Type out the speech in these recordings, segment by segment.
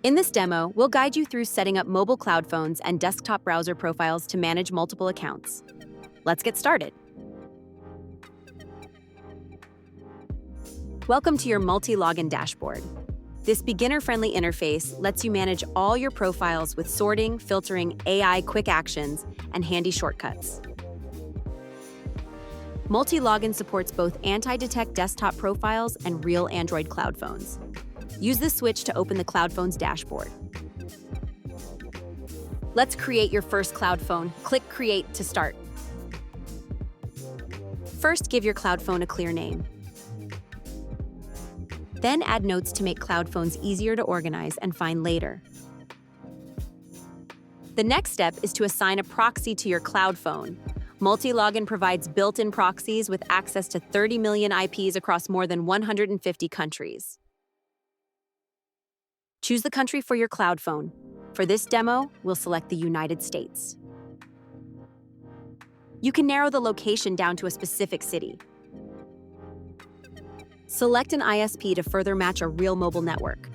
In this demo, we'll guide you through setting up mobile cloud phones and desktop browser profiles to manage multiple accounts. Let's get started. Welcome to your Multilogin dashboard. This beginner-friendly interface lets you manage all your profiles with sorting, filtering, AI quick actions, and handy shortcuts. Multilogin supports both anti-detect desktop profiles and real Android cloud phones. Use this switch to open the cloud phone's dashboard. Let's create your first cloud phone. Click Create to start. First, give your cloud phone a clear name. Then add notes to make cloud phones easier to organize and find later. The next step is to assign a proxy to your cloud phone. Multilogin provides built-in proxies with access to 30 million IPs across more than 150 countries. Choose the country for your cloud phone. For this demo, we'll select the United States. You can narrow the location down to a specific city. Select an ISP to further match a real mobile network.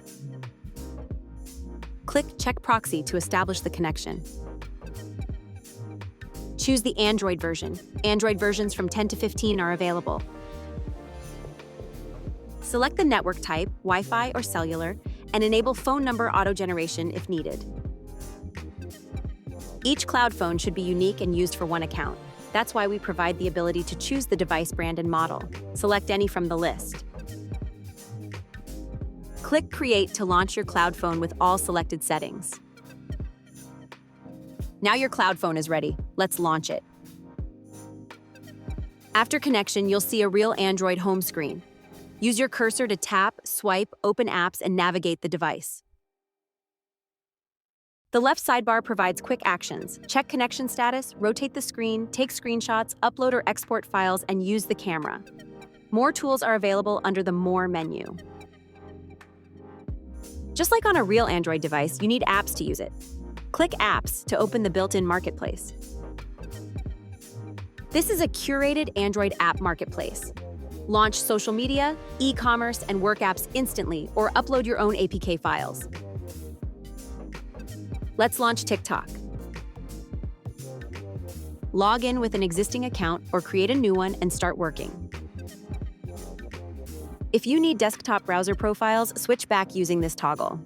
Click Check Proxy to establish the connection. Choose the Android version. Android versions from 10 to 15 are available. Select the network type, Wi-Fi or cellular, and enable phone number auto-generation if needed. Each cloud phone should be unique and used for one account. That's why we provide the ability to choose the device brand and model. Select any from the list. Click Create to launch your cloud phone with all selected settings. Now your cloud phone is ready. Let's launch it. After connection, you'll see a real Android home screen. Use your cursor to tap, swipe, open apps, and navigate the device. The left sidebar provides quick actions. Check connection status, rotate the screen, take screenshots, upload or export files, and use the camera. More tools are available under the More menu. Just like on a real Android device, you need apps to use it. Click Apps to open the built-in marketplace. This is a curated Android app marketplace. Launch social media, e-commerce, and work apps instantly, or upload your own APK files. Let's launch TikTok. Log in with an existing account or create a new one and start working. If you need desktop browser profiles, switch back using this toggle.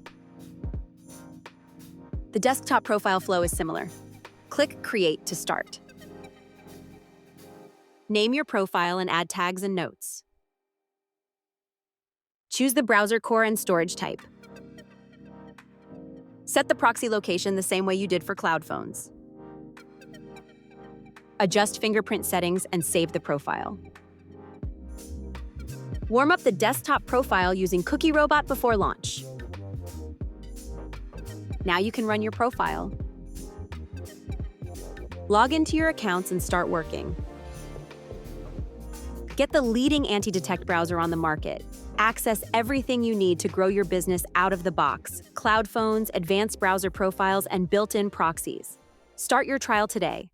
The desktop profile flow is similar. Click Create to start. Name your profile and add tags and notes. Choose the browser core and storage type. Set the proxy location the same way you did for cloud phones. Adjust fingerprint settings and save the profile. Warm up the desktop profile using Cookie Robot before launch. Now you can run your profile. Log into your accounts and start working. Get the leading anti-detect browser on the market. Access everything you need to grow your business out of the box: cloud phones, advanced browser profiles, and built-in proxies. Start your trial today.